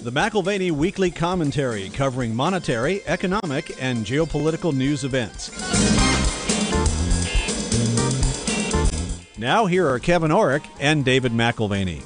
The McAlvany Weekly Commentary, covering monetary, economic, and geopolitical news events. Now here are Kevin Orrick and David McAlvany.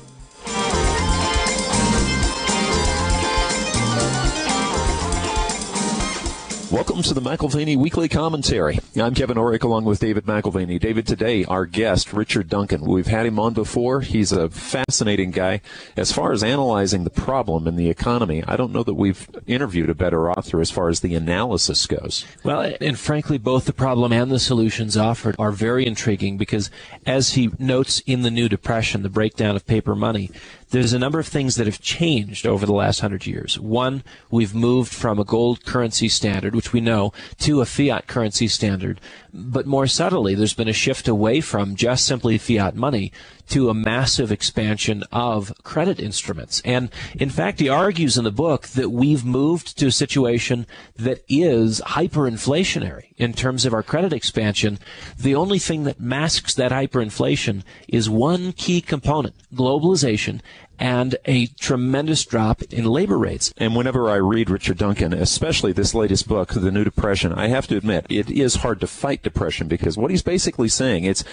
Welcome to the McAlvany Weekly Commentary. I'm Kevin Orrick along with David McAlvany. David, today, our guest, Richard Duncan. We've had him on before. He's a fascinating guy. As far as analyzing the problem in the economy, I don't know that we've interviewed a better author as far as the analysis goes. Well, and frankly, both the problem and the solutions offered are very intriguing because, as he notes in The New Depression, the breakdown of paper money, there's a number of things that have changed over the last 100 years. One, we've moved from a gold currency standard, which we know, to a fiat currency standard. But more subtly, there's been a shift away from just simply fiat money to a massive expansion of credit instruments. And in fact, he argues in the book that we've moved to a situation that is hyperinflationary in terms of our credit expansion. The only thing that masks that hyperinflation is one key component, globalization, and a tremendous drop in labor rates. And whenever I read Richard Duncan, especially this latest book, The New Depression, I have to admit, it is hard to fight depression because what he's basically saying, it's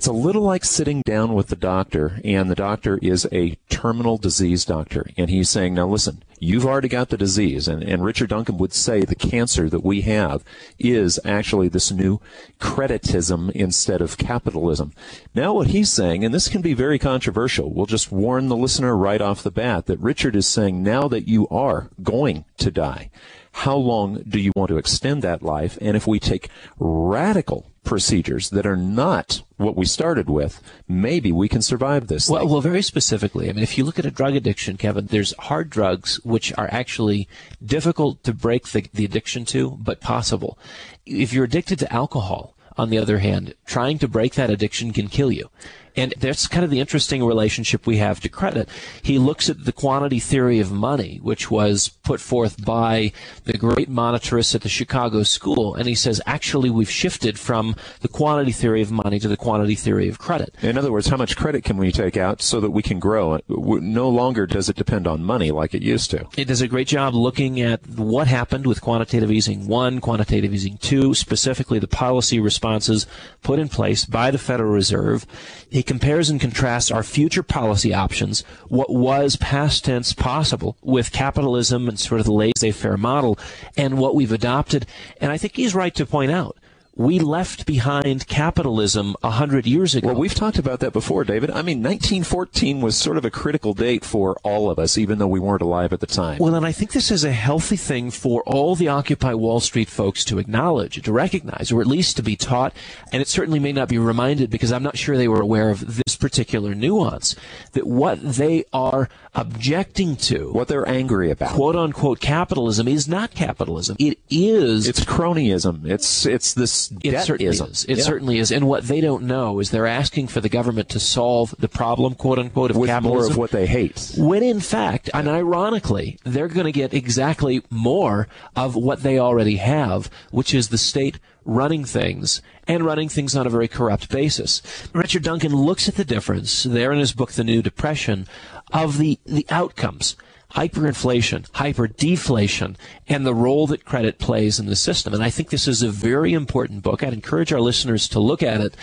a little like sitting down with the doctor, and the doctor is a terminal disease doctor. And he's saying, now listen, you've already got the disease. And Richard Duncan would say the cancer that we have is actually this new creditism instead of capitalism. Now what he's saying, and this can be very controversial, we'll just warn the listener right off the bat that Richard is saying now that you are going to die, how long do you want to extend that life? And if we take radical procedures that are not what we started with, maybe we can survive this thing. Well, very specifically, I mean, if you look at a drug addiction, Kevin, there's hard drugs which are actually difficult to break the addiction to, but possible. If you're addicted to alcohol, on the other hand, trying to break that addiction can kill you. And that's kind of the interesting relationship we have to credit. He looks at the quantity theory of money, which was put forth by the great monetarists at the Chicago School, and he says, actually, we've shifted from the quantity theory of money to the quantity theory of credit. In other words, how much credit can we take out so that we can grow? No longer does it depend on money like it used to. It does a great job looking at what happened with quantitative easing 1, quantitative easing 2, specifically the policy responses put in place by the Federal Reserve. He compares and contrasts our future policy options, what was past tense possible with capitalism and sort of the laissez-faire model, and what we've adopted. And I think he's right to point out, we left behind capitalism 100 years ago. Well, we've talked about that before, David. I mean, 1914 was sort of a critical date for all of us, even though we weren't alive at the time. Well, and I think this is a healthy thing for all the Occupy Wall Street folks to acknowledge, to recognize, or at least to be taught. And it certainly may not be reminded because I'm not sure they were aware of this particular nuance, that what they are objecting to, what they're angry about, quote-unquote capitalism, is not capitalism. It is... It's cronyism. It's this It certainly is. It certainly is. And what they don't know is they're asking for the government to solve the problem, quote-unquote, of with capitalism. More of what they hate. When in fact, and ironically, they're going to get exactly more of what they already have, which is the state running things, and running things on a very corrupt basis. Richard Duncan looks at the difference there in his book, The New Depression, of the outcomes. Hyperinflation, hyperdeflation, and the role that credit plays in the system. And I think this is a very important book. I'd encourage our listeners to look at it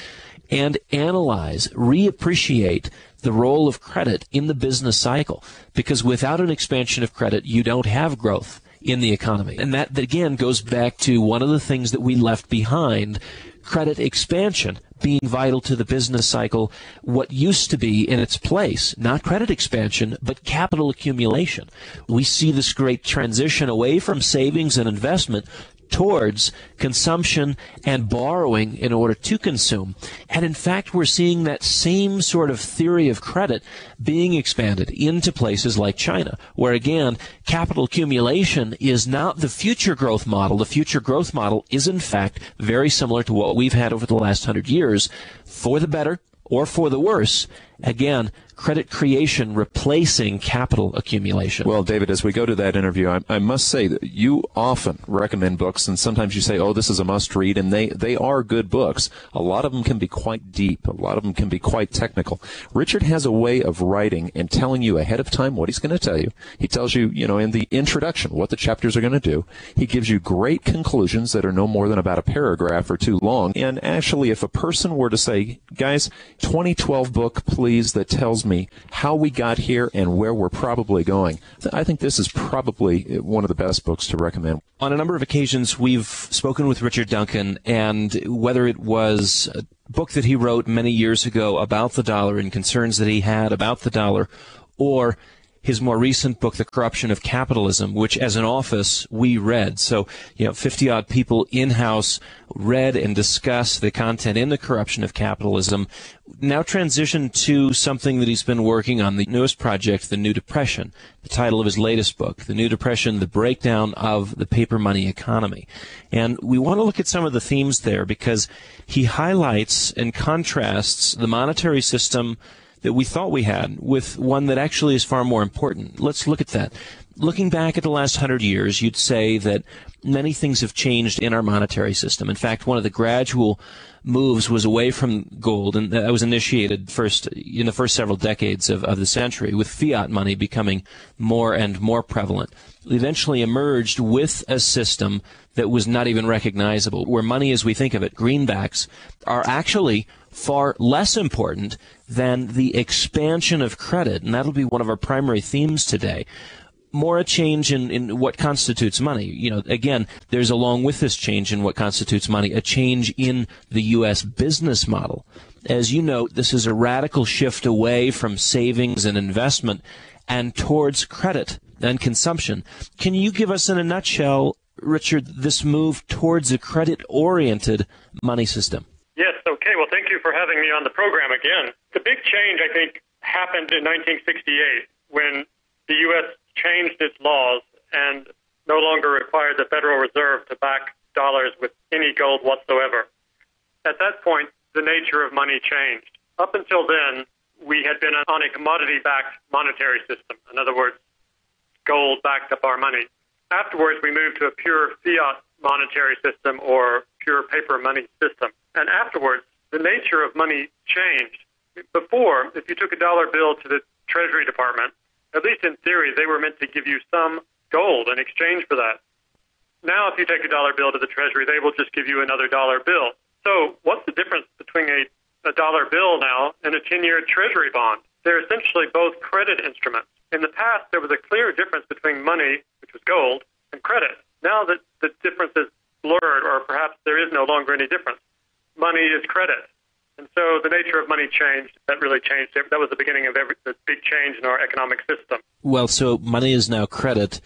and analyze, reappreciate the role of credit in the business cycle. Because without an expansion of credit, you don't have growth in the economy. And that, again, goes back to one of the things that we left behind, credit expansion being vital to the business cycle, what used to be in its place, not credit expansion, but capital accumulation. We see this great transition away from savings and investment towards consumption and borrowing in order to consume. And in fact, we're seeing that same sort of theory of credit being expanded into places like China, where again, capital accumulation is not the future growth model. The future growth model is in fact very similar to what we've had over the last 100 years, for the better or for the worse. Again, credit creation replacing capital accumulation. Well, David, as we go to that interview, I must say that you often recommend books, and sometimes you say, oh, this is a must-read, and they are good books. A lot of them can be quite deep. A lot of them can be quite technical. Richard has a way of writing and telling you ahead of time what he's going to tell you. He tells you, in the introduction what the chapters are going to do. He gives you great conclusions that are no more than about a paragraph or two long. And actually, if a person were to say, guys, 2012 book, please, that tells me how we got here and where we're probably going, I think this is probably one of the best books to recommend. On a number of occasions, we've spoken with Richard Duncan, and whether it was a book that he wrote many years ago about the dollar and concerns that he had about the dollar, or his more recent book, The Corruption of Capitalism, which as an office we read. So, 50-odd people in-house read and discussed the content in The Corruption of Capitalism. Now transition to something that he's been working on, the newest project, The New Depression, the title of his latest book, The New Depression, The Breakdown of the Paper Money Economy. And we want to look at some of the themes there because he highlights and contrasts the monetary system that we thought we had with one that actually is far more important. Let's look at that. Looking back at the last 100 years, you'd say that many things have changed in our monetary system. In fact, one of the gradual moves was away from gold, and that was initiated first in the first several decades of the century, with fiat money becoming more and more prevalent. We eventually emerged with a system that was not even recognizable, where money as we think of it, greenbacks, are actually far less important than the expansion of credit, and that'll be one of our primary themes today. More a change in what constitutes money. Again, there's along with this change in what constitutes money, a change in the U.S. business model. As you note, this is a radical shift away from savings and investment and towards credit and consumption. Can you give us in a nutshell, Richard, this move towards a credit-oriented money system? Yes, okay. Well, thank you for having me on the program again. The big change, I think, happened in 1968 when the U.S. changed its laws and no longer required the Federal Reserve to back dollars with any gold whatsoever. At that point, the nature of money changed. Up until then, we had been on a commodity-backed monetary system. In other words, gold backed up our money. Afterwards, we moved to a pure fiat monetary system or pure paper money system. And afterwards, the nature of money changed. Before, if you took a dollar bill to the Treasury Department, at least in theory, they were meant to give you some gold in exchange for that. Now, if you take a dollar bill to the Treasury, they will just give you another dollar bill. So what's the difference between a dollar bill now and a 10-year Treasury bond? They're essentially both credit instruments. In the past, there was a clear difference between money, which was gold, and credit. Now that the difference is blurred, or perhaps there is no longer any difference. Money is credit. And so the nature of money changed. That really changed. That was the beginning of the big change in our economic system. Well, so money is now credit,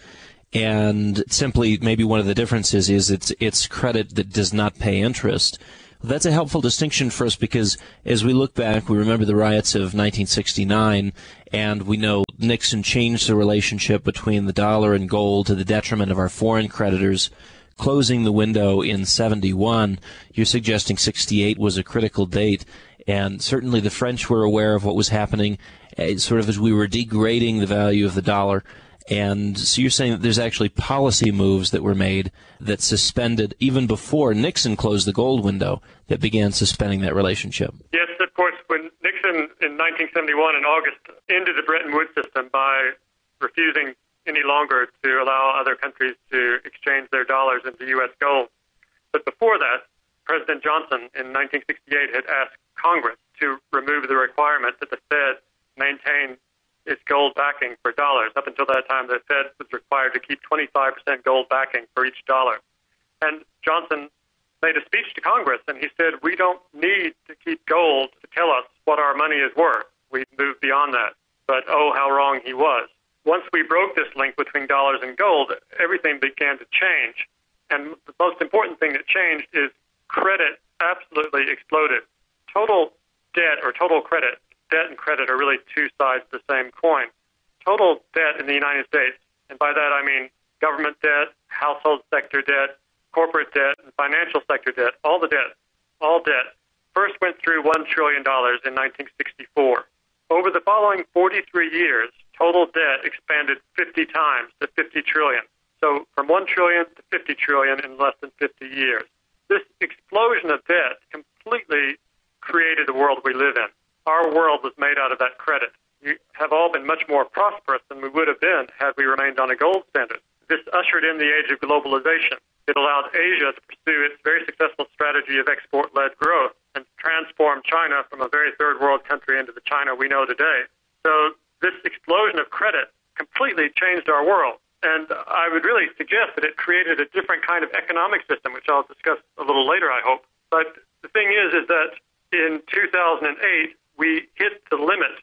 and simply maybe one of the differences is it's credit that does not pay interest. That's a helpful distinction for us because as we look back, we remember the riots of 1969, and we know Nixon changed the relationship between the dollar and gold to the detriment of our foreign creditors, closing the window in 71. You're suggesting 68 was a critical date, and certainly the French were aware of what was happening, sort of as we were degrading the value of the dollar. And so you're saying that there's actually policy moves that were made that suspended, even before Nixon closed the gold window, that began suspending that relationship. Yes, of course. When Nixon in 1971 in August ended the Bretton Woods system by refusing any longer to allow other countries to exchange their dollars into U.S. gold. But before that, President Johnson in 1968 had asked Congress to remove the requirement that the Fed maintain its gold backing for dollars. Up until that time, the Fed was required to keep 25% gold backing for each dollar. And Johnson made a speech to Congress, and he said, we don't need to keep gold to tell us what our money is worth. We've moved beyond that. But oh, how wrong he was. Once we broke this link between dollars and gold, everything began to change. And the most important thing that changed is credit absolutely exploded. Total debt or total credit, debt and credit are really two sides of the same coin. Total debt in the United States, and by that I mean government debt, household sector debt, corporate debt, and financial sector debt, all debt, first went through $1 trillion in 1964. Over the following 43 years, total debt expanded 50 times to 50 trillion. So from 1 trillion to 50 trillion in less than 50 years. This explosion of debt completely created the world we live in. Our world was made out of that credit. We have all been much more prosperous than we would have been had we remained on a gold standard. This ushered in the age of globalization. It allowed Asia to pursue its very successful strategy of export-led growth and transform China from a very third-world country into the China we know today. So this explosion of credit completely changed our world. And I would really suggest that it created a different kind of economic system, which I'll discuss a little later, I hope. But the thing is that in 2008, we hit the limit,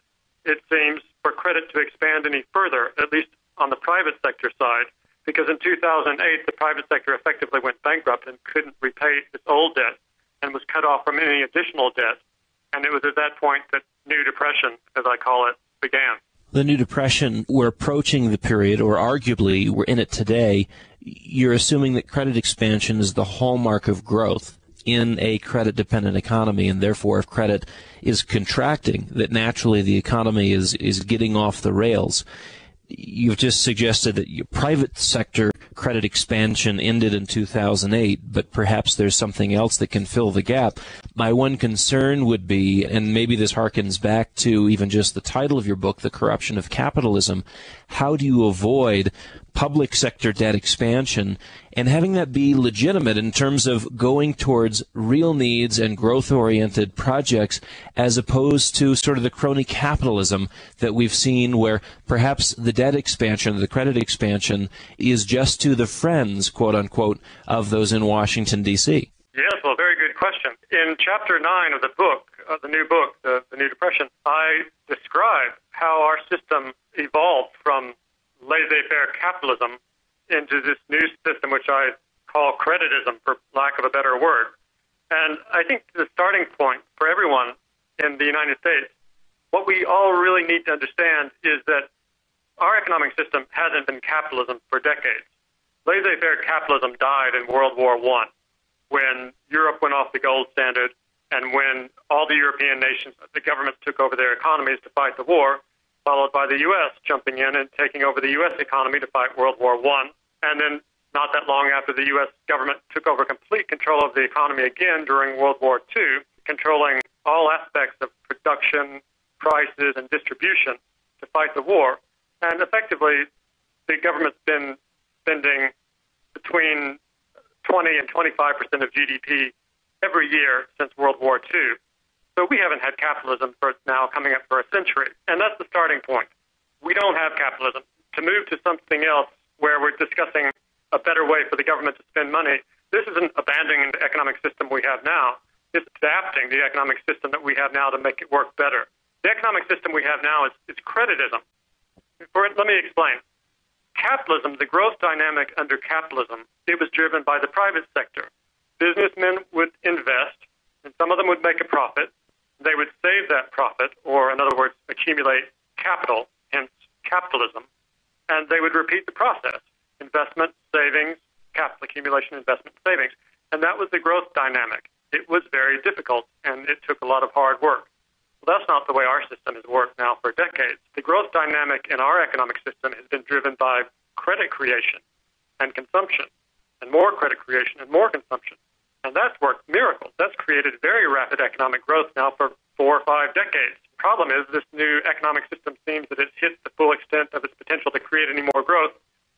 it seems, for credit to expand any further, at least on the private sector side, because in 2008, the private sector effectively went bankrupt and couldn't repay its old debt and was cut off from any additional debt. And it was at that point that New Depression, as I call it, began. The New Depression, we're approaching the period, or arguably we're in it today. You're assuming that credit expansion is the hallmark of growth in a credit-dependent economy, and therefore if credit is contracting, that naturally the economy is getting off the rails. You've just suggested that your private sector credit expansion ended in 2008, but perhaps there's something else that can fill the gap. My one concern would be, and maybe this harkens back to even just the title of your book, The Corruption of Capitalism, how do you avoid public sector debt expansion and having that be legitimate in terms of going towards real needs and growth-oriented projects as opposed to sort of the crony capitalism that we've seen where perhaps the debt expansion, the credit expansion is just to the friends, quote-unquote, of those in Washington, D.C.? Yes, well, very good question. In Chapter 9 of the book, the new book, The New Depression, I describe how our system evolved from laissez-faire capitalism into this new system, which I call creditism, for lack of a better word. And I think the starting point for everyone in the United States, what we all really need to understand is that our economic system hasn't been capitalism for decades. Laissez-faire capitalism died in World War I, when Europe went off the gold standard and when all the European nations, the governments took over their economies to fight the war, followed by the U.S. jumping in and taking over the U.S. economy to fight World War I. And then not that long after, the U.S. government took over complete control of the economy again during World War II, controlling all aspects of production, prices, and distribution to fight the war. And effectively, the government's been spending between 20 and 25% of GDP every year since World War II. So we haven't had capitalism for now coming up for a century. And that's the starting point. We don't have capitalism. To move to something else where we're discussing a better way for the government to spend money, this isn't abandoning the economic system we have now. It's adapting the economic system that we have now to make it work better. The economic system we have now is creditism. Let me explain. Capitalism, the growth dynamic under capitalism, it was driven by the private sector. Businessmen would invest, and some of them would make a profit. They would save that profit, or in other words, accumulate capital, hence capitalism, and they would repeat the process: investment, savings, capital accumulation, investment, savings. And that was the growth dynamic. It was very difficult, and it took a lot of hard work. Well, that's not the way our system has worked now for decades. The growth dynamic in our economic system has been driven by credit creation and consumption, and more credit creation and more consumption. And that's worked miracles. That's created very rapid economic growth now for 4 or 5 decades. The problem is this new economic system seems that it's hit the full extent of its potential to create any more growth,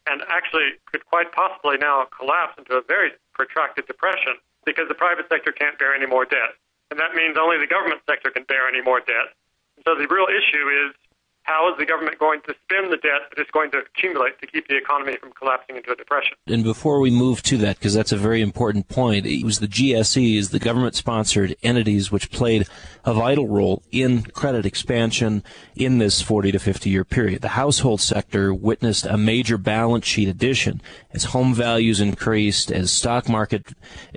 and actually could quite possibly now collapse into a very protracted depression because the private sector can't bear any more debt. And that means only the government sector can bear any more debt. And so the real issue is, how is the government going to spend the debt that it's going to accumulate to keep the economy from collapsing into a depression? And before we move to that, because that's a very important point, it was the GSEs, the government-sponsored entities, which played a vital role in credit expansion in this 40 to 50-year period. The household sector witnessed a major balance sheet addition as home values increased, as stock market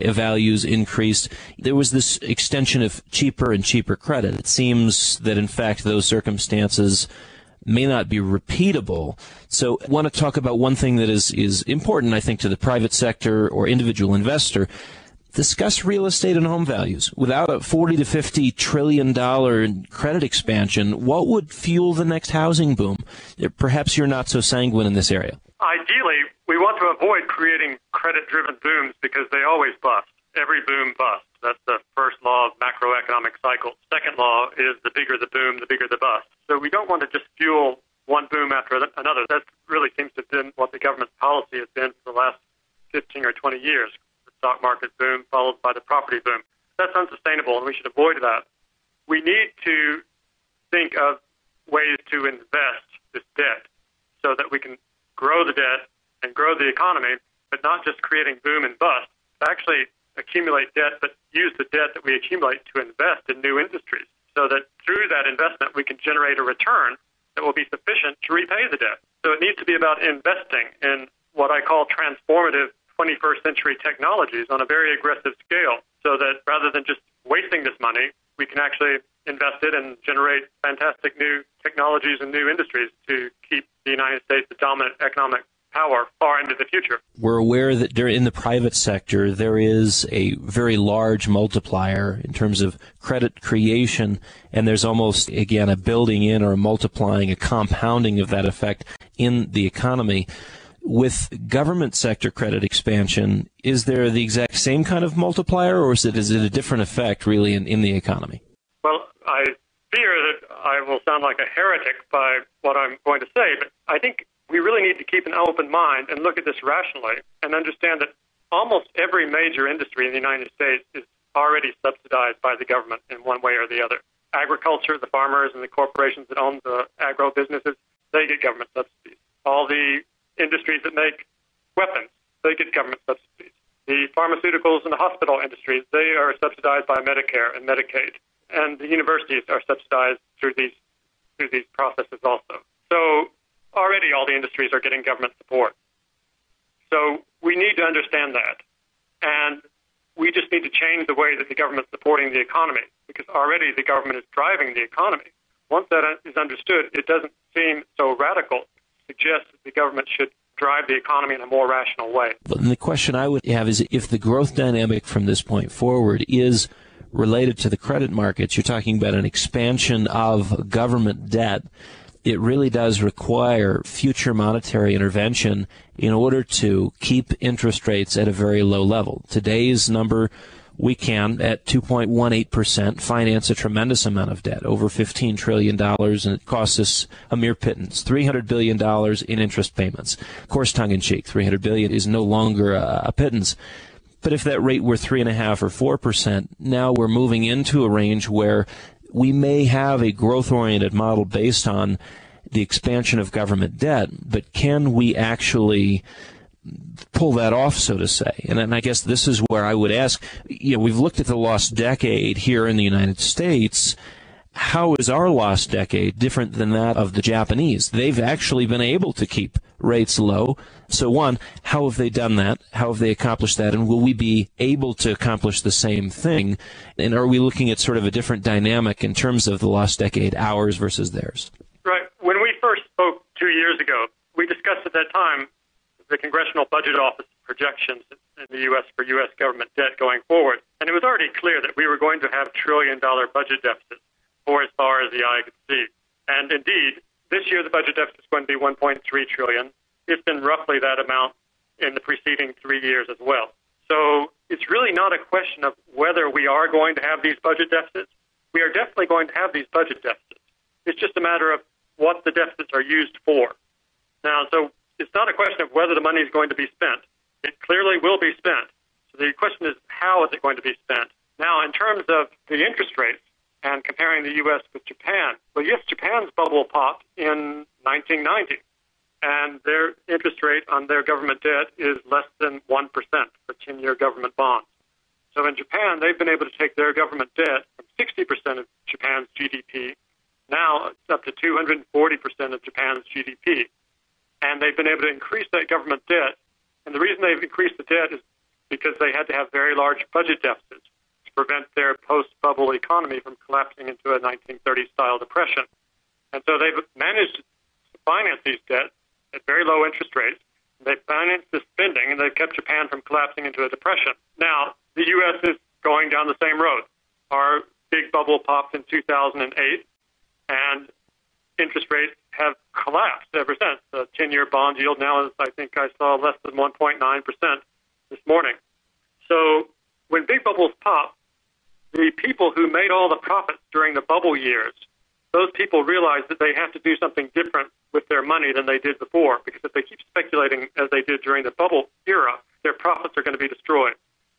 values increased. There was this extension of cheaper and cheaper credit. It seems that, in fact, those circumstances may not be repeatable. So I want to talk about one thing that is important, I think, to the private sector or individual investor. discuss real estate and home values. Without a $40 to $50 trillion credit expansion, what would fuel the next housing boom? Perhaps you're not so sanguine in this area. Ideally, we want to avoid creating credit-driven booms because they always bust. Every boom busts. That's the first law of macroeconomic cycles. Second law is the bigger the boom, the bigger the bust. So we don't want to just fuel one boom after another. That really seems to have been what the government's policy has been for the last 15 or 20 years. The stock market boom followed by the property boom. That's unsustainable, and we should avoid that. We need to think of ways to invest this debt so that we can grow the debt and grow the economy, but not just creating boom and bust. Actually accumulate debt, but use the debt that we accumulate to invest in new industries so that through that investment we can generate a return that will be sufficient to repay the debt. So it needs to be about investing in what I call transformative 21st century technologies on a very aggressive scale so that rather than just wasting this money, we can actually invest it and generate fantastic new technologies and new industries to keep the United States the dominant economic power far into the future. We're aware that in the private sector, there is a very large multiplier in terms of credit creation, and there's almost, again, a building in or a multiplying, a compounding of that effect in the economy. With government sector credit expansion, is there the exact same kind of multiplier, or is it a different effect really in the economy? Well, I fear that I will sound like a heretic by what I'm going to say, but I think we really need to keep an open mind and look at this rationally and understand that almost every major industry in the United States is already subsidized by the government in one way or the other. Agriculture, the farmers and the corporations that own the agro businesses, they get government subsidies. All the industries that make weapons, they get government subsidies. The pharmaceuticals and the hospital industries, they are subsidized by Medicare and Medicaid. And the universities are subsidized through these processes also. So already all the industries are getting government support. So we need to understand that. And we just need to change the way that the government's supporting the economy, because already the government is driving the economy. Once that is understood, it doesn't seem so radical to suggest that the government should drive the economy in a more rational way. But the question I would have is, if the growth dynamic from this point forward is related to the credit markets, you're talking about an expansion of government debt, it really does require future monetary intervention in order to keep interest rates at a very low level. Today's number, we can, at 2.18%, finance a tremendous amount of debt, over $15 trillion, and it costs us a mere pittance, $300 billion in interest payments. Of course, tongue-in-cheek, $300 billion is no longer a pittance. But if that rate were 3.5% or 4%, now we're moving into a range where we may have a growth-oriented model based on the expansion of government debt, but can we actually pull that off, so to say? And I guess this is where I would ask, we've looked at the lost decade here in the United States. How is our lost decade different than that of the Japanese? They've actually been able to keep rates low. So one, how have they done that? How have they accomplished that? And will we be able to accomplish the same thing? And are we looking at sort of a different dynamic in terms of the lost decade, ours versus theirs? Right. When we first spoke 2 years ago, we discussed at that time the Congressional Budget Office projections in the U.S. for U.S. government debt going forward. And it was already clear that we were going to have trillion-dollar budget deficits for as far as the eye could see. And indeed, this year the budget deficit is going to be $1.3 trillion. It's been roughly that amount in the preceding 3 years as well. So it's really not a question of whether we are going to have these budget deficits. We are definitely going to have these budget deficits. It's just a matter of what the deficits are used for. Now, so it's not a question of whether the money is going to be spent. It clearly will be spent. So the question is, how is it going to be spent? Now, in terms of the interest rates and comparing the U.S. with Japan, well, yes, Japan's bubble popped in 1990, and their interest rate on their government debt is less than 1% for 10-year government bonds. So in Japan, they've been able to take their government debt from 60% of Japan's GDP. Now it's up to 240% of Japan's GDP. And they've been able to increase that government debt. And the reason they've increased the debt is because they had to have very large budget deficits to prevent their post-bubble economy from collapsing into a 1930s-style depression. And so they've managed to finance these debts at very low interest rates. They've financed the spending, and they've kept Japan from collapsing into a depression. Now, the U.S. is going down the same road. Our big bubble popped in 2008, and interest rates have collapsed ever since. The 10-year bond yield now is, I think I saw, less than 1.9% this morning. So when big bubbles pop, the people who made all the profits during the bubble years, those people realize that they have to do something different with their money than they did before, because if they keep speculating as they did during the bubble era, their profits are going to be destroyed.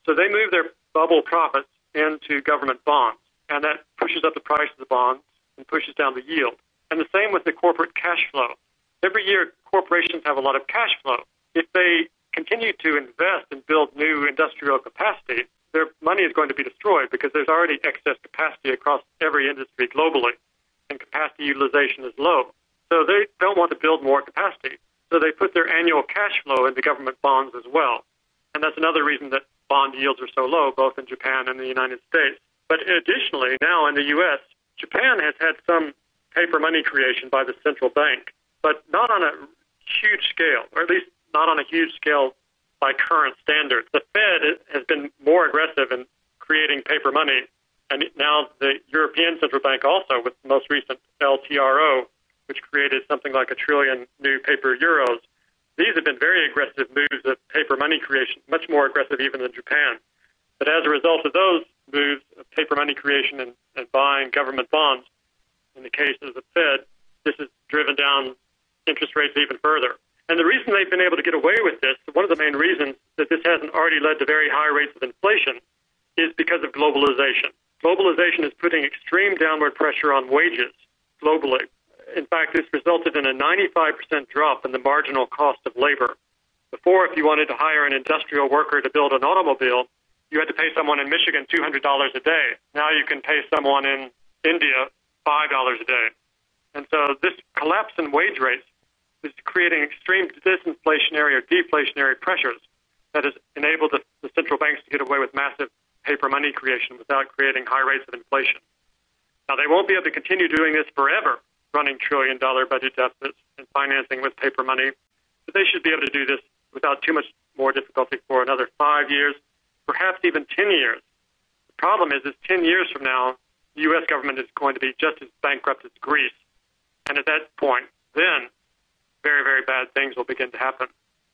So they move their bubble profits into government bonds, and that pushes up the price of the bonds and pushes down the yield. And the same with the corporate cash flow. Every year, corporations have a lot of cash flow. If they continue to invest and build new industrial capacity, their money is going to be destroyed because there's already excess capacity across every industry globally, and capacity utilization is low. So they don't want to build more capacity. So they put their annual cash flow into government bonds as well. And that's another reason that bond yields are so low, both in Japan and the United States. But additionally, now in the U.S., Japan has had some paper money creation by the central bank, but not on a huge scale, or at least not on a huge scale by current standards. The Fed has been more aggressive in creating paper money, and now the European Central Bank also, with the most recent LTRO, which created something like 1 trillion new paper euros. These have been very aggressive moves of paper money creation, much more aggressive even than Japan. But as a result of those moves of paper money creation and buying government bonds, in the case of the Fed, this has driven down interest rates even further. And the reason they've been able to get away with this, one of the main reasons that this hasn't already led to very high rates of inflation, is because of globalization. Globalization is putting extreme downward pressure on wages globally. In fact, this resulted in a 95% drop in the marginal cost of labor. Before, if you wanted to hire an industrial worker to build an automobile, you had to pay someone in Michigan $200 a day. Now you can pay someone in India $5 a day. And so this collapse in wage rates is creating extreme disinflationary or deflationary pressures that has enabled the central banks to get away with massive paper money creation without creating high rates of inflation. Now, they won't be able to continue doing this forever, running trillion-dollar budget deficits and financing with paper money, but they should be able to do this without too much more difficulty for another 5 years, perhaps even 10 years. The problem is 10 years from now, the U.S. government is going to be just as bankrupt as Greece. And at that point, then very, very bad things will begin to happen.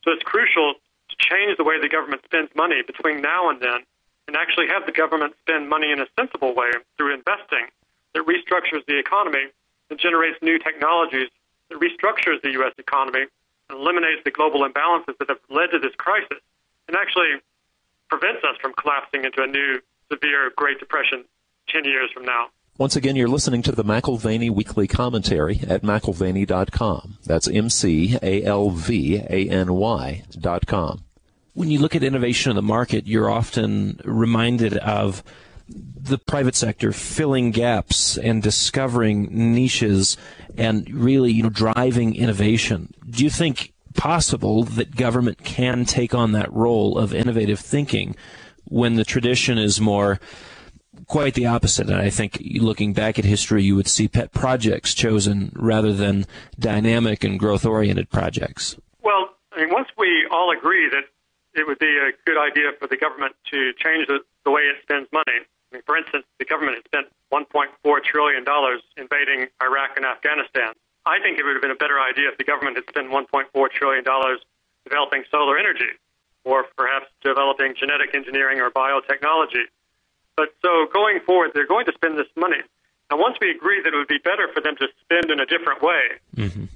So it's crucial to change the way the government spends money between now and then, and actually have the government spend money in a sensible way through investing that restructures the economy and generates new technologies that restructures the U.S. economy and eliminates the global imbalances that have led to this crisis, and actually prevents us from collapsing into a new severe Great Depression 10 years from now. Once again, you're listening to the McAlvany Weekly Commentary at McAlvany.com. That's McAlvany.com. When you look at innovation in the market, you're often reminded of the private sector filling gaps and discovering niches and really, driving innovation. Do you think possible that government can take on that role of innovative thinking when the tradition is more quite the opposite? And I think looking back at history, you would see pet projects chosen rather than dynamic and growth-oriented projects. Well, once we all agree that it would be a good idea for the government to change the way it spends money. For instance, the government has spent $1.4 trillion invading Iraq and Afghanistan. I think it would have been a better idea if the government had spent $1.4 trillion developing solar energy, or perhaps developing genetic engineering or biotechnology. But so going forward, they're going to spend this money. And once we agree that it would be better for them to spend in a different way,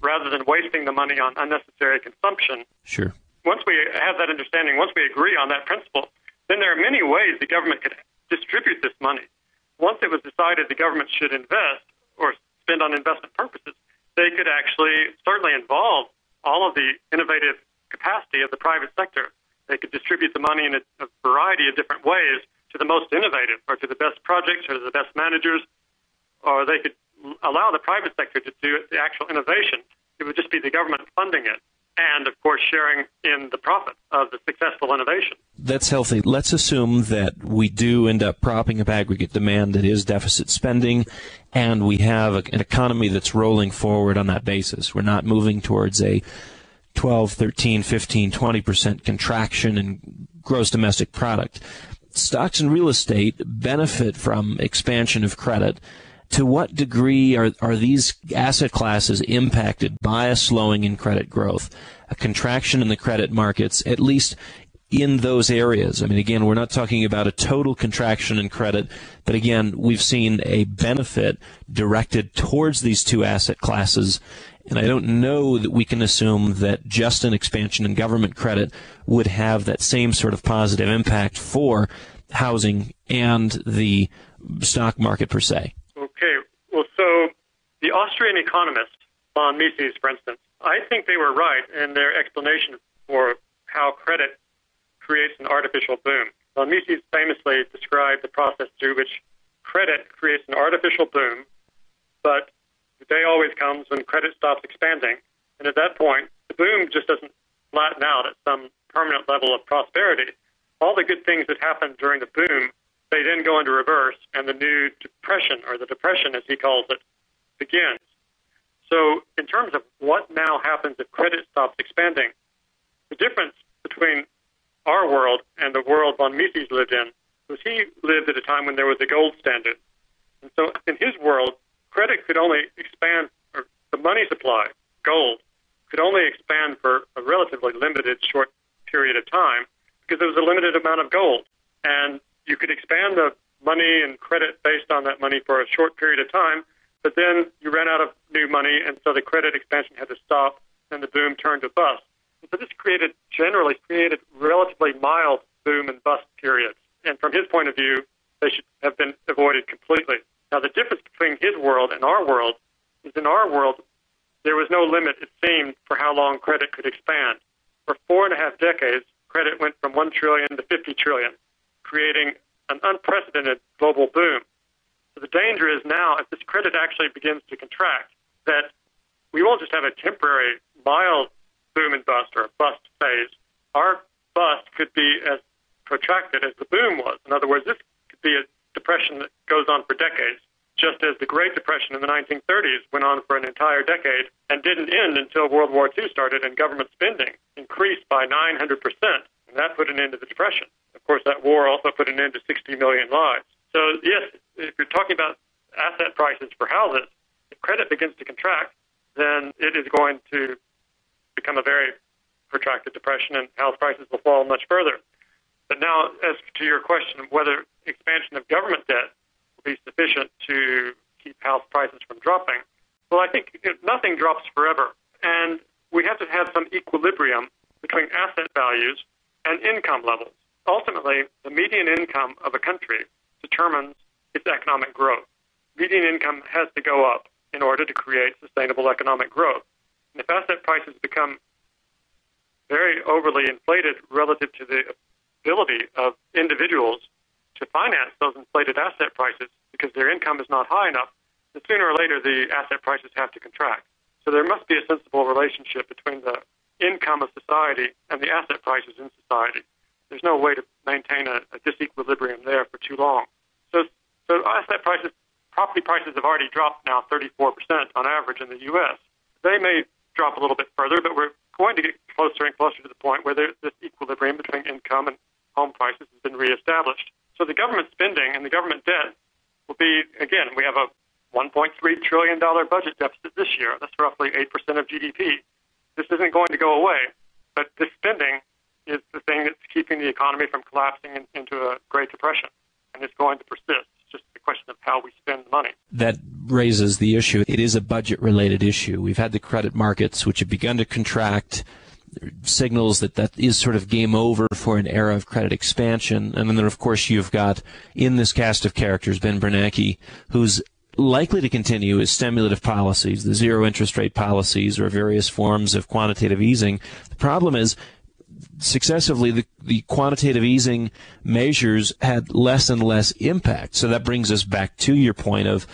rather than wasting the money on unnecessary consumption, sure. Once we have that understanding, once we agree on that principle, then there are many ways the government could distribute this money. Once it was decided the government should invest or spend on investment purposes, they could actually certainly involve all of the innovative capacity of the private sector. They could distribute the money in a variety of different ways to the most innovative, or to the best projects, or to the best managers, or they could allow the private sector to do the actual innovation. It would just be the government funding it, and, of course, sharing in the profit of the successful innovation. That's healthy. Let's assume that we do end up propping up aggregate demand that is deficit spending, and we have an economy that's rolling forward on that basis. We're not moving towards a 12, 13, 15, 20% contraction in gross domestic product. stocks and real estate benefit from expansion of credit. To what degree are these asset classes impacted by a slowing in credit growth, a contraction in the credit markets, at least in those areas? I mean, again, we're not talking about a total contraction in credit, but again, we've seen a benefit directed towards these two asset classes. And I don't know that we can assume that just an expansion in government credit would have that same sort of positive impact for housing and the stock market per se. Okay. Well, so the Austrian economist, von Mises, for instance, I think they were right in their explanation for how credit creates an artificial boom. Von Mises famously described the process through which credit creates an artificial boom, but the day always comes when credit stops expanding, and at that point, the boom just doesn't flatten out at some permanent level of prosperity. All the good things that happened during the boom, they then go into reverse, and the new depression, or the depression as he calls it, begins. So in terms of what now happens if credit stops expanding, the difference between our world and the world von Mises lived in was he lived at a time when there was a gold standard. And so in his world, credit could only expand, or the money supply, gold, could only expand for a relatively limited short period of time because there was a limited amount of gold. And you could expand the money and credit based on that money for a short period of time, but then you ran out of new money, and so the credit expansion had to stop, and the boom turned to bust. And so this generally created relatively mild boom and bust periods. And from his point of view, they should have been avoided completely. Now, the difference between his world and our world is in our world, there was no limit, it seemed, for how long credit could expand. For 4.5 decades, credit went from 1 trillion to 50 trillion, creating an unprecedented global boom. So the danger is now, if this credit actually begins to contract, that we won't just have a temporary, mild boom and bust, or a bust phase. Our bust could be as protracted as the boom was. In other words, this could be a depression that goes on for decades, just as the Great Depression in the 1930s went on for an entire decade and didn't end until World War II started and government spending increased by 900%, and that put an end to the Depression. Of course, that war also put an end to 60 million lives. So, yes, if you're talking about asset prices for houses, if credit begins to contract, then it is going to become a very protracted depression, and house prices will fall much further. But now, as to your question of whether expansion of government debt will be sufficient to keep house prices from dropping, well, I think nothing drops forever. And we have to have some equilibrium between asset values and income levels. Ultimately, the median income of a country determines its economic growth. Median income has to go up in order to create sustainable economic growth. And if asset prices become very overly inflated relative to the ability of individuals to finance those inflated asset prices because their income is not high enough, then sooner or later the asset prices have to contract. So there must be a sensible relationship between the income of society and the asset prices in society. There's no way to maintain a disequilibrium there for too long. So asset prices, property prices have already dropped now 34% on average in the U.S. They may drop a little bit further, but we're going to get closer and closer to the point where this equilibrium between income and home prices has been reestablished. So the government spending and the government debt will be, again, we have a $1.3 trillion budget deficit this year. That's roughly 8% of GDP. This isn't going to go away, but this spending is the thing that's keeping the economy from collapsing into a Great Depression, and it's going to persist. It's just a question of how we spend the money. That raises the issue. It is a budget-related issue. We've had the credit markets, which have begun to contract, signals that is sort of game over for an era of credit expansion. And then, of course, you've got, in this cast of characters, Ben Bernanke, who's likely to continue his stimulative policies, the zero interest rate policies, or various forms of quantitative easing. The problem is, successively, the quantitative easing measures had less and less impact. So that brings us back to your point of,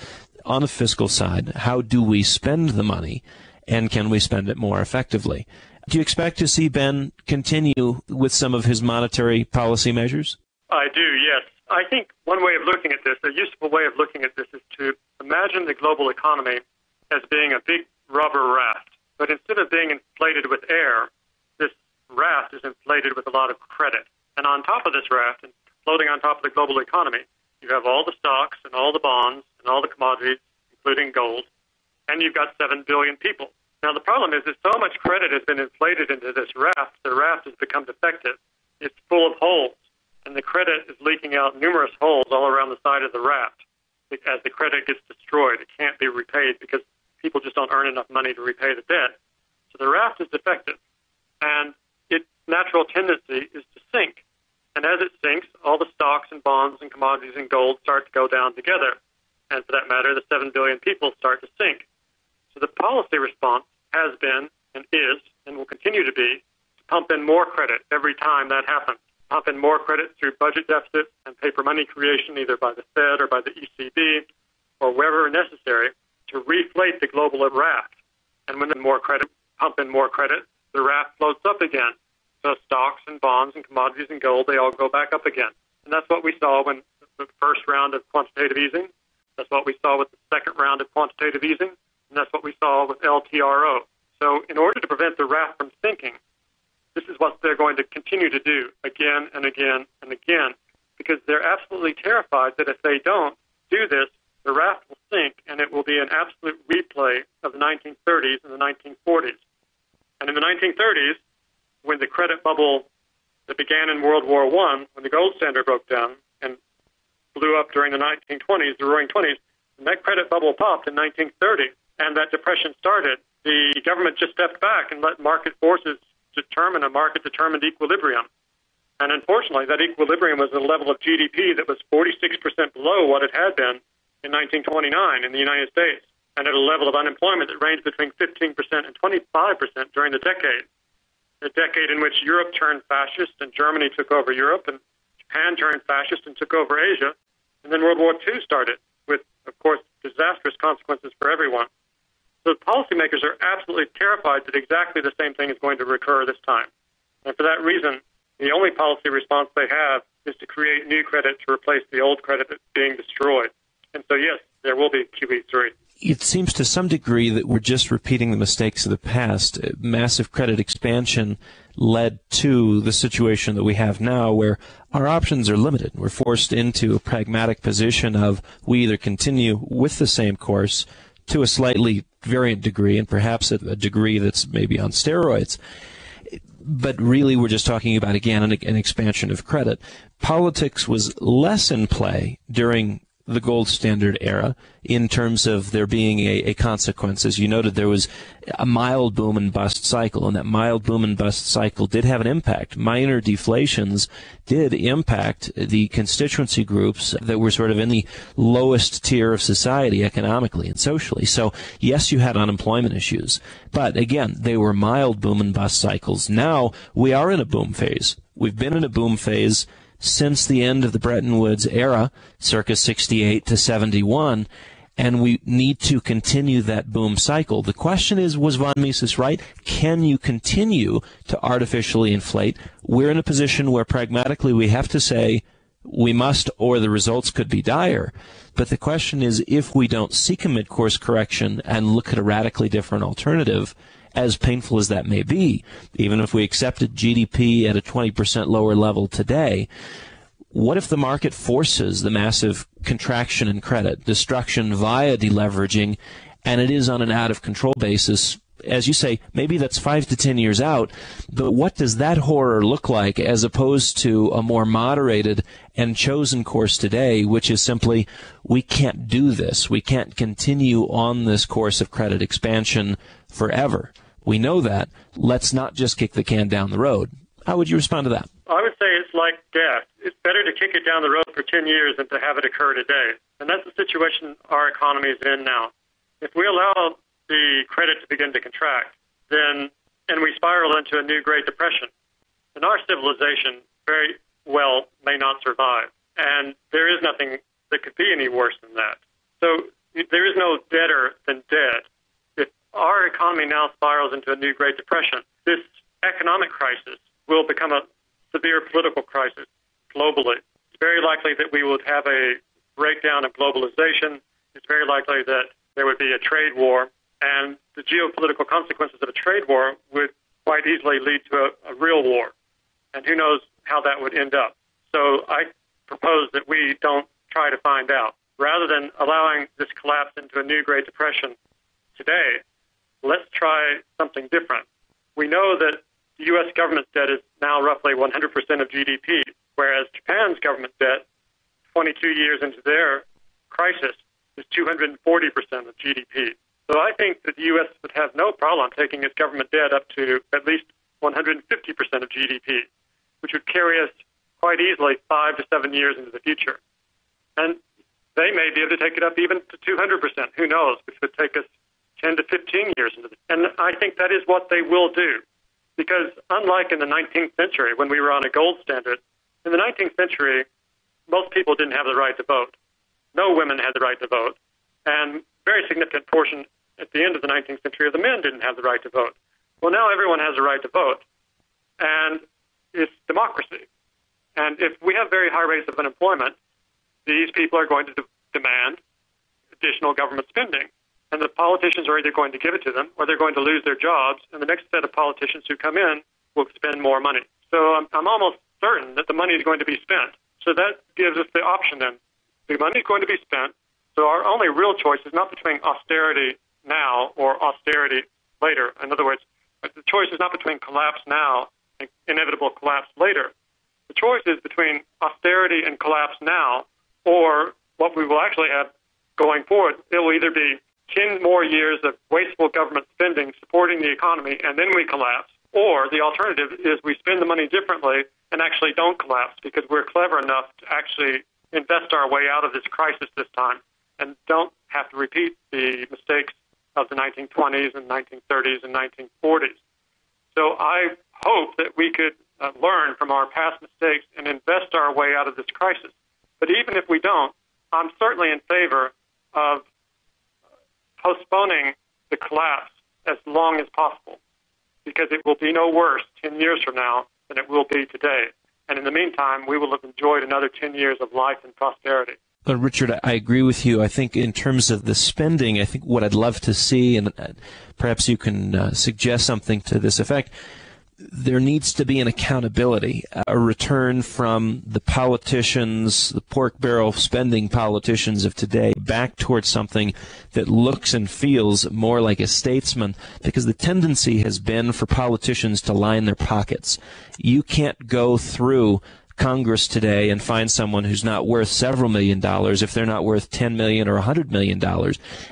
on the fiscal side, how do we spend the money, and can we spend it more effectively? Do you expect to see Ben continue with some of his monetary policy measures? I do, yes. I think one way of looking at this, a useful way of looking at this, is to imagine the global economy as being a big rubber raft. But instead of being inflated with air, this raft is inflated with a lot of credit. And on top of this raft, in floating on top of the global economy. You have all the stocks and all the bonds and all the commodities, including gold, and you've got 7 billion people. Now, the problem is that so much credit has been inflated into this raft, the raft has become defective. It's full of holes, and the credit is leaking out numerous holes all around the side of the raft. As the credit gets destroyed, it can't be repaid because people just don't earn enough money to repay the debt. So the raft is defective, and its natural tendency is to sink. And as it sinks, all the stocks and bonds and commodities and gold start to go down together. And for that matter, the 7 billion people start to sink. So the policy response has been and is and will continue to be to pump in more credit every time that happens. Pump in more credit through budget deficits and paper money creation, either by the Fed or by the ECB or wherever necessary, to reflate the global raft. And when more credit, pump in more credit, the raft floats up again. So stocks and bonds and commodities and gold, they all go back up again. And that's what we saw when the first round of quantitative easing. That's what we saw with the second round of quantitative easing. And that's what we saw with LTRO. So in order to prevent the raft from sinking, this is what they're going to continue to do again and again and again, because they're absolutely terrified that if they don't do this, the raft will sink, and it will be an absolute replay of the 1930s and the 1940s. And in the 1930s, when the credit bubble that began in World War I, when the gold standard broke down and blew up during the 1920s, the roaring 20s, and that credit bubble popped in 1930, and that depression started, the government just stepped back and let market forces determine a market-determined equilibrium. And unfortunately, that equilibrium was at a level of GDP that was 46% below what it had been in 1929 in the United States, and at a level of unemployment that ranged between 15% and 25% during the decade in which Europe turned fascist and Germany took over Europe and Japan turned fascist and took over Asia. And then World War II started with, of course, disastrous consequences for everyone. So policymakers are absolutely terrified that exactly the same thing is going to recur this time. And for that reason, the only policy response they have is to create new credit to replace the old credit that's being destroyed. And so, yes, there will be QE3. It seems to some degree that we're just repeating the mistakes of the past. Massive credit expansion led to the situation that we have now, where our options are limited. We're forced into a pragmatic position of we either continue with the same course to a slightly variant degree, and perhaps a degree that's maybe on steroids. But really, we're just talking about, again, an expansion of credit. Politics was less in play during the gold standard era in terms of there being a consequence. As you noted, there was a mild boom and bust cycle, and that mild boom and bust cycle did have an impact. Minor deflations did impact the constituency groups that were sort of in the lowest tier of society economically and socially. So, yes, you had unemployment issues, but again, they were mild boom and bust cycles. Now we are in a boom phase. We've been in a boom phase since the end of the Bretton Woods era, circa 68 to 71, and we need to continue that boom cycle. The question is, was von Mises right? Can you continue to artificially inflate? We're in a position where pragmatically we have to say we must, or the results could be dire. But the question is, if we don't seek a mid-course correction and look at a radically different alternative, as painful as that may be, even if we accepted GDP at a 20% lower level today, what if the market forces the massive contraction in credit, destruction via deleveraging, and it is on an out-of-control basis? As you say, maybe that's 5 to 10 years out, but what does that horror look like as opposed to a more moderated and chosen course today, which is simply, we can't do this. We can't continue on this course of credit expansion forever. We know that. Let's not just kick the can down the road. How would you respond to that? I would say it's like death. It's better to kick it down the road for 10 years than to have it occur today. And that's the situation our economy is in now. If we allow the credit to begin to contract, and we spiral into a new Great Depression, then our civilization very well may not survive. And there is nothing that could be any worse than that. So there is no deader than dead. If our economy now spirals into a new Great Depression, this economic crisis will become a severe political crisis globally. It's very likely that we would have a breakdown of globalization. It's very likely that there would be a trade war, and the geopolitical consequences of a trade war would quite easily lead to a real war. And who knows how that would end up. So I propose that we don't try to find out. Rather than allowing this collapse into a new Great Depression today, let's try something different. We know that the U.S. government debt is now roughly 100% of GDP, whereas Japan's government debt, 22 years into their crisis, is 240% of GDP. So I think that the U.S. would have no problem taking its government debt up to at least 150% of GDP, which would carry us quite easily 5 to 7 years into the future. And they may be able to take it up even to 200%, who knows, which would take us 10 to 15 years into the future. And I think that is what they will do. Because unlike in the 19th century, when we were on a gold standard, in the 19th century, most people didn't have the right to vote. No women had the right to vote. And a very significant portion at the end of the 19th century of the men didn't have the right to vote. Well, now everyone has the right to vote. And it's democracy. And if we have very high rates of unemployment, these people are going to demand additional government spending. And the politicians are either going to give it to them or they're going to lose their jobs, and the next set of politicians who come in will spend more money. So I'm almost certain that the money is going to be spent. So that gives us the option then. The money is going to be spent, so our only real choice is not between austerity now or austerity later. In other words, the choice is not between collapse now and inevitable collapse later. The choice is between austerity and collapse now, or what we will actually have going forward. It will either be 10 more years of wasteful government spending supporting the economy, and then we collapse. Or the alternative is we spend the money differently and actually don't collapse because we're clever enough to actually invest our way out of this crisis this time and don't have to repeat the mistakes of the 1920s and 1930s and 1940s. So I hope that we could learn from our past mistakes and invest our way out of this crisis. But even if we don't, I'm certainly in favor of postponing the collapse as long as possible, because it will be no worse 10 years from now than it will be today. And in the meantime, we will have enjoyed another 10 years of life and prosperity. Richard, I agree with you. I think in terms of the spending, I think what I'd love to see, and perhaps you can suggest something to this effect, there needs to be an accountability, a return from the politicians, the pork barrel spending politicians of today, back towards something that looks and feels more like a statesman, because the tendency has been for politicians to line their pockets. You can't go through Congress today and find someone who's not worth several $1 million if they're not worth $10 million or $100 million,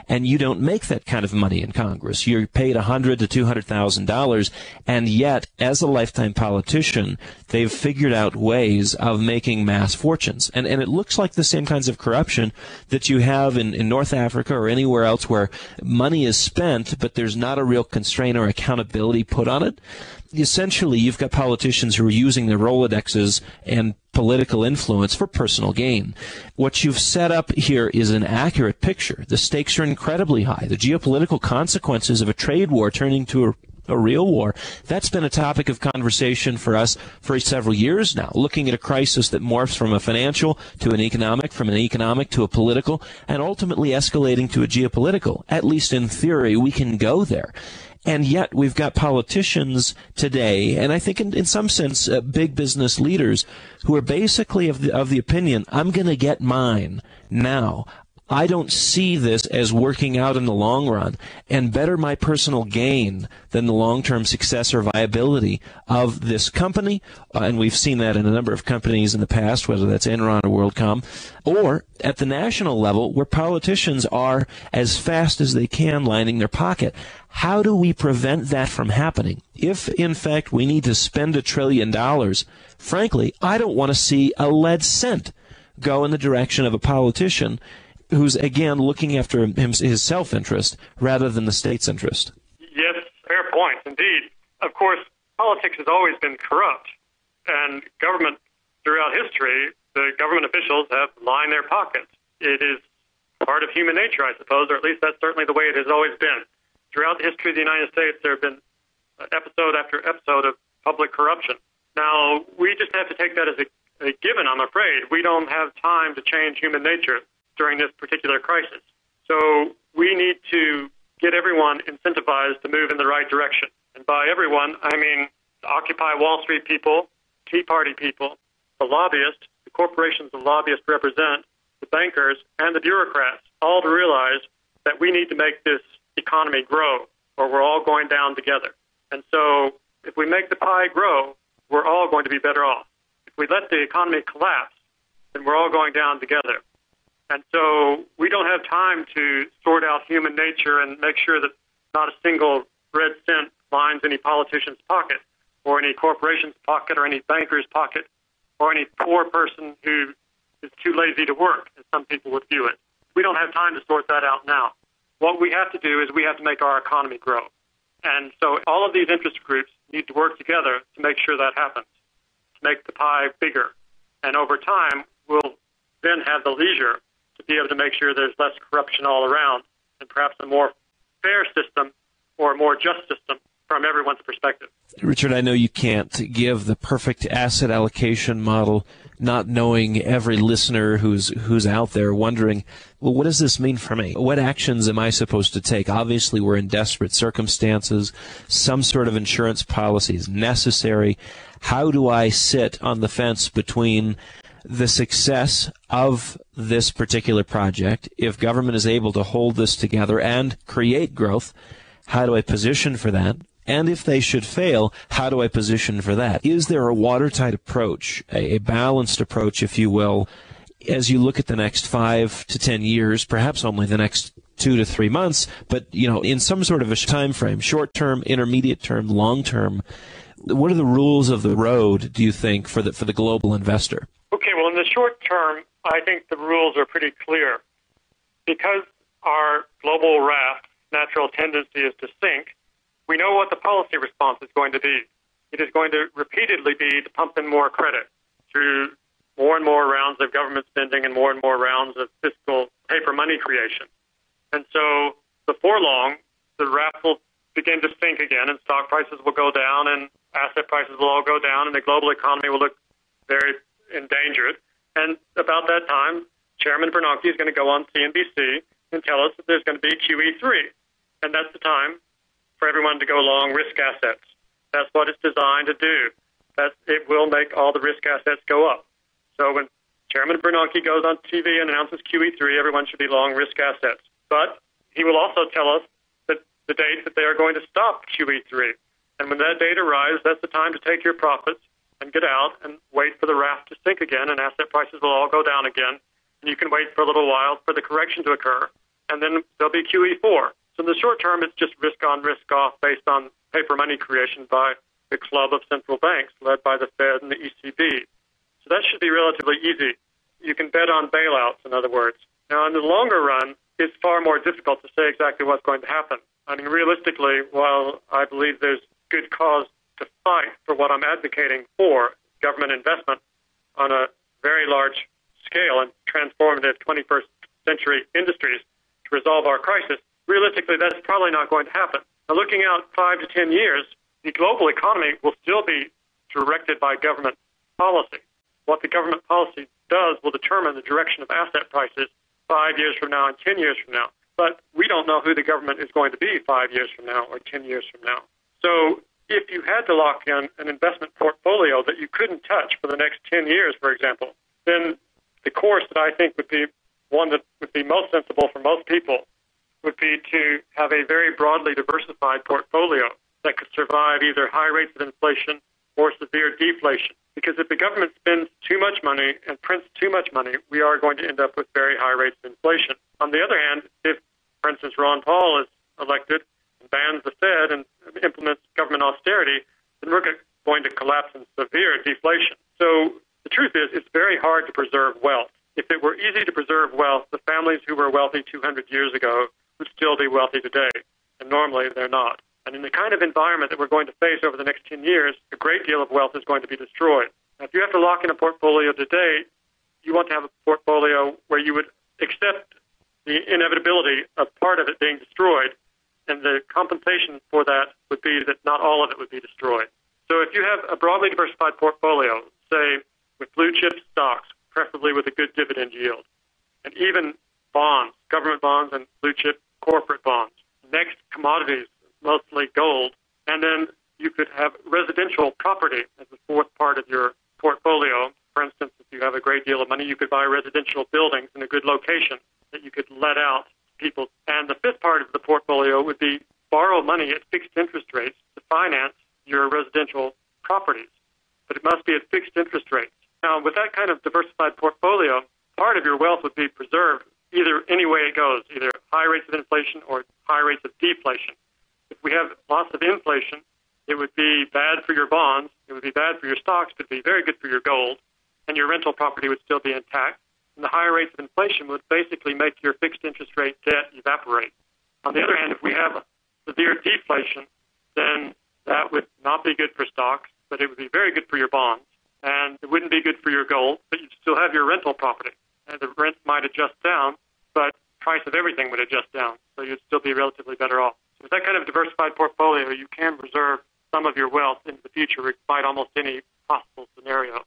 and you don't make that kind of money in Congress. You're paid $100,000 to $200,000, and yet, as a lifetime politician, they've figured out ways of making mass fortunes. And it looks like the same kinds of corruption that you have in North Africa or anywhere else where money is spent, but there's not a real constraint or accountability put on it. Essentially, you've got politicians who are using their Rolodexes and political influence for personal gain. What you've set up here is an accurate picture. The stakes are incredibly high. The geopolitical consequences of a trade war turning to a real war, that's been a topic of conversation for us for several years now, looking at a crisis that morphs from a financial to an economic, from an economic to a political, and ultimately escalating to a geopolitical. At least in theory, we can go there. And yet we've got politicians today, and I think in some sense big business leaders, who are basically of the opinion, I'm going to get mine now. I don't see this as working out in the long run, and better my personal gain than the long-term success or viability of this company. And we've seen that in a number of companies in the past, whether that's Enron or WorldCom, or at the national level where politicians are as fast as they can lining their pocket. How do we prevent that from happening? If, in fact, we need to spend $1 trillion, frankly, I don't want to see a lead cent go in the direction of a politician who's, again, looking after his self-interest rather than the state's interest. Yes, fair point, indeed. Of course, politics has always been corrupt, and government, throughout history, the government officials have lined their pockets. It is part of human nature, I suppose, or at least that's certainly the way it has always been. Throughout the history of the United States, there have been episode after episode of public corruption. Now, we just have to take that as a given, I'm afraid. We don't have time to change human nature during this particular crisis. So we need to get everyone incentivized to move in the right direction. And by everyone, I mean the Occupy Wall Street people, Tea Party people, the lobbyists, the corporations and lobbyists represent, the bankers, and the bureaucrats, all to realize that we need to make this economy grow, or we're all going down together. And so if we make the pie grow, we're all going to be better off. If we let the economy collapse, then we're all going down together. And so we don't have time to sort out human nature and make sure that not a single red cent lines any politician's pocket, or any corporation's pocket, or any banker's pocket, or any poor person who is too lazy to work, as some people would view it. We don't have time to sort that out now. What we have to do is we have to make our economy grow. And so all of these interest groups need to work together to make sure that happens, to make the pie bigger. And over time, we'll then have the leisure to be able to make sure there's less corruption all around, and perhaps a more fair system or a more just system from everyone's perspective. Richard, I know you can't give the perfect asset allocation model, not knowing every listener who's out there wondering, well, what does this mean for me? What actions am I supposed to take? Obviously, we're in desperate circumstances. Some sort of insurance policy is necessary. How do I sit on the fence between the success of this particular project, if government is able to hold this together and create growth? How do I position for that? And if they should fail, how do I position for that? Is there a watertight approach, a balanced approach, if you will, as you look at the next 5 to 10 years, perhaps only the next 2 to 3 months, but, in some sort of a time frame, short term, intermediate term, long term? What are the rules of the road, do you think, for the global investor? Okay, well, in the short term, I think the rules are pretty clear. Because our global raft natural tendency is to sink, we know what the policy response is going to be. It is going to repeatedly be to pump in more credit through more and more rounds of government spending and more rounds of fiscal paper money creation. And so before long, the raft will begin to sink again, and stock prices will go down, and asset prices will all go down, and the global economy will look very endangered. And about that time, Chairman Bernanke is going to go on CNBC and tell us that there's going to be QE3. And that's the time for everyone to go long risk assets. That's what it's designed to do. It will make all the risk assets go up. So when Chairman Bernanke goes on TV and announces QE3, everyone should be long risk assets. But he will also tell us that the date that they are going to stop QE3. And when that date arrives, that's the time to take your profits and get out and wait for the raft to sink again, and asset prices will all go down again. And you can wait for a little while for the correction to occur, and then there'll be QE4. So in the short term, it's just risk on, risk off based on paper money creation by the club of central banks led by the Fed and the ECB. So that should be relatively easy. You can bet on bailouts, in other words. Now, in the longer run, it's far more difficult to say exactly what's going to happen. I mean, realistically, while I believe there's good cause to fight for what I'm advocating for, government investment on a very large scale and transformative 21st century industries to resolve our crisis, realistically, that's probably not going to happen. Now, looking out 5 to 10 years, the global economy will still be directed by government policy. What the government policy does will determine the direction of asset prices 5 years from now and 10 years from now. But we don't know who the government is going to be 5 years from now or 10 years from now. So if you had to lock in an investment portfolio that you couldn't touch for the next 10 years, for example, then the course that I think would be one that would be most sensible for most people would be to have a very broadly diversified portfolio that could survive either high rates of inflation or severe deflation. Because if the government spends too much money and prints too much money, we are going to end up with very high rates of inflation. On the other hand, if, for instance, Ron Paul is elected and bans the Fed and implements government austerity, then we're going to collapse in severe deflation. So the truth is, it's very hard to preserve wealth. If it were easy to preserve wealth, the families who were wealthy 200 years ago would still be wealthy today, and normally they're not. And in the kind of environment that we're going to face over the next 10 years, a great deal of wealth is going to be destroyed. Now, if you have to lock in a portfolio today, you want to have a portfolio where you would accept the inevitability of part of it being destroyed, and the compensation for that would be that not all of it would be destroyed. So if you have a broadly diversified portfolio, say with blue chip stocks, preferably with a good dividend yield, and even bonds, government bonds and blue chip corporate bonds, next commodities, mostly gold, and then you could have residential property as the fourth part of your portfolio. For instance, if you have a great deal of money, you could buy residential buildings in a good location that you could let out to people. And the fifth part of the portfolio would be borrow money at fixed interest rates to finance your residential properties. But it must be at fixed interest rates. Now, with that kind of diversified portfolio, part of your wealth would be preserved either any way it goes, either high rates of inflation or high rates of deflation. If we have lots of inflation, it would be bad for your bonds, it would be bad for your stocks, but it would be very good for your gold, and your rental property would still be intact. And the higher rates of inflation would basically make your fixed interest rate debt evaporate. On the other hand, if we have severe deflation, then that would not be good for stocks, but it would be very good for your bonds. And it wouldn't be good for your gold, but you'd still have your rental property. And the rent might adjust down, but price of everything would adjust down, so you'd still be relatively better off. So with that kind of diversified portfolio, you can reserve some of your wealth into the future despite almost any possible scenario.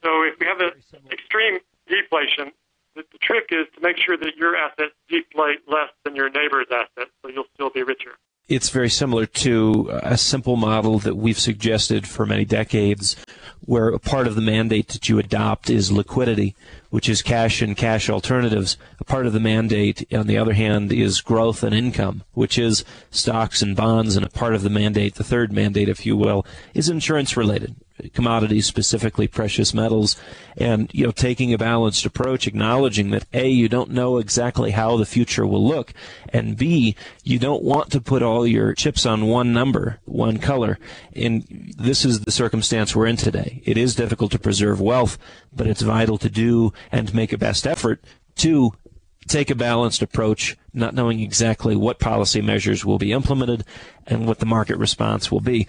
So if we have an extreme deflation, the trick is to make sure that your assets deflate less than your neighbor's assets, so you'll still be richer. It's very similar to a simple model that we've suggested for many decades, where a part of the mandate that you adopt is liquidity, which is cash and cash alternatives. A part of the mandate, on the other hand, is growth and income, which is stocks and bonds. And a part of the mandate, the third mandate, if you will, is insurance-related, commodities, specifically precious metals. And, taking a balanced approach, acknowledging that, A, you don't know exactly how the future will look, and B, you don't want to put all your chips on one number, one color. And this is the circumstance we're in today. It is difficult to preserve wealth, but it's vital to do and make a best effort to take a balanced approach, not knowing exactly what policy measures will be implemented and what the market response will be.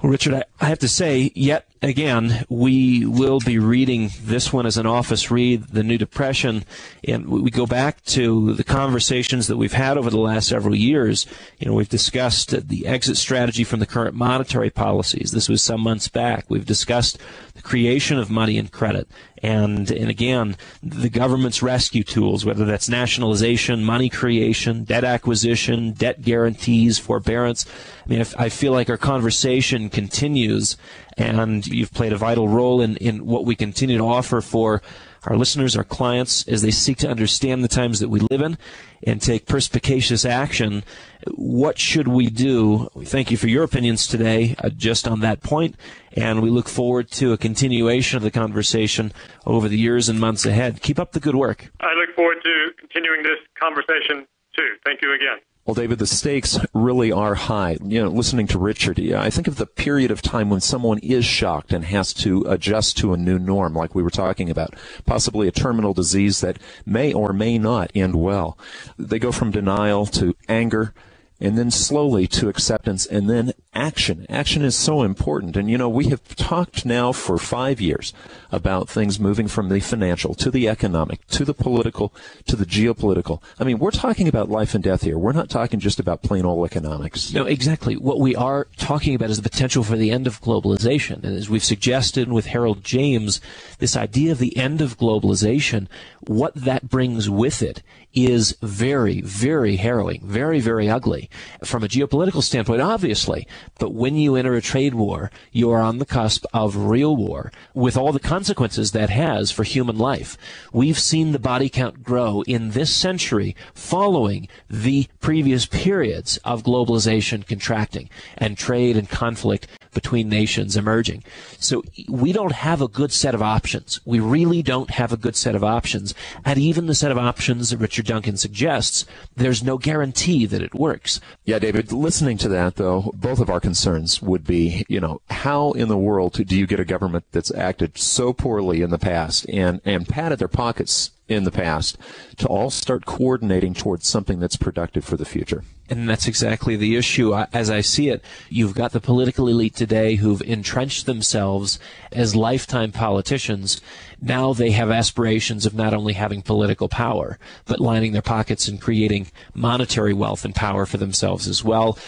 Well, Richard, I have to say, yet again, we will be reading this one as an office read, The New Depression, and we go back to the conversations that we've had over the last several years. We've discussed the exit strategy from the current monetary policies. This was some months back. We've discussed the creation of money and credit, and again, the government's rescue tools, whether that's nationalization, money creation, debt acquisition, debt guarantees, forbearance. I feel like our conversation continues, and you've played a vital role in what we continue to offer for our listeners, our clients, as they seek to understand the times that we live in and take perspicacious action. What should we do? We thank you for your opinions today just on that point, and we look forward to a continuation of the conversation over the years and months ahead. Keep up the good work. I look forward to continuing this conversation, too. Thank you again. Well, David, the stakes really are high. Listening to Richard, I think of the period of time when someone is shocked and has to adjust to a new norm, like we were talking about, possibly a terminal disease that may or may not end well. They go from denial to anger, and then slowly to acceptance, and then action. Action is so important. And, we have talked now for 5 years about things moving from the financial to the economic, to the political, to the geopolitical. We're talking about life and death here. We're not talking just about plain old economics. No, exactly. What we are talking about is the potential for the end of globalization. And as we've suggested with Harold James, this idea of the end of globalization, what that brings with it is very, very harrowing, very, very ugly. From a geopolitical standpoint, obviously, but when you enter a trade war, you are on the cusp of real war with all the consequences that has for human life. We've seen the body count grow in this century following the previous periods of globalization contracting and trade and conflict between nations emerging. So we don't have a good set of options. We really don't have a good set of options. And even the set of options that Richard Duncan suggests, there's no guarantee that it works. Yeah, David, listening to that, though, both of our concerns would be, how in the world do you get a government that's acted so poorly in the past and padded their pockets in the past to all start coordinating towards something that's productive for the future? And that's exactly the issue. As I see it, you've got the political elite today who've entrenched themselves as lifetime politicians. Now they have aspirations of not only having political power, but lining their pockets and creating monetary wealth and power for themselves as well.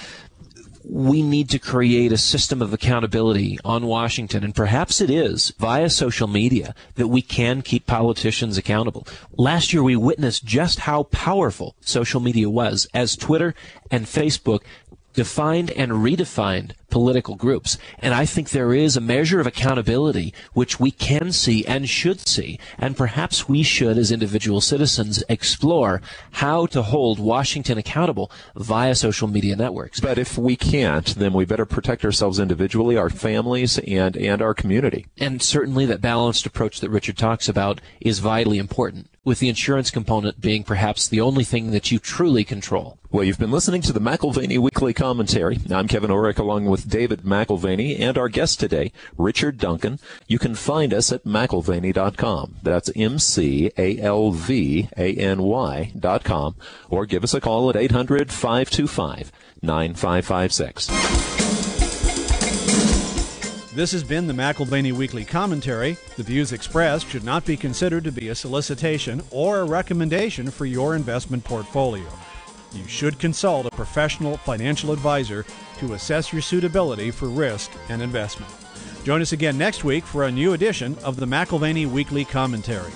We need to create a system of accountability on Washington, and perhaps it is via social media that we can keep politicians accountable. Last year, we witnessed just how powerful social media was as Twitter and Facebook defined and redefined political groups. And I think there is a measure of accountability which we can see and should see. And perhaps we should, as individual citizens, explore how to hold Washington accountable via social media networks. But if we can't, then we better protect ourselves individually, our families, and our community. And certainly that balanced approach that Richard talks about is vitally important, with the insurance component being perhaps the only thing that you truly control. Well, you've been listening to the McAlvany Weekly Commentary. I'm Kevin Orrick, along with David McAlvany, and our guest today, Richard Duncan. You can find us at McAlvany.com. That's McAlvany.com. Or give us a call at 800-525-9556. This has been the McAlvany Weekly Commentary. The views expressed should not be considered to be a solicitation or a recommendation for your investment portfolio. You should consult a professional financial advisor to assess your suitability for risk and investment. Join us again next week for a new edition of the McAlvany Weekly Commentary.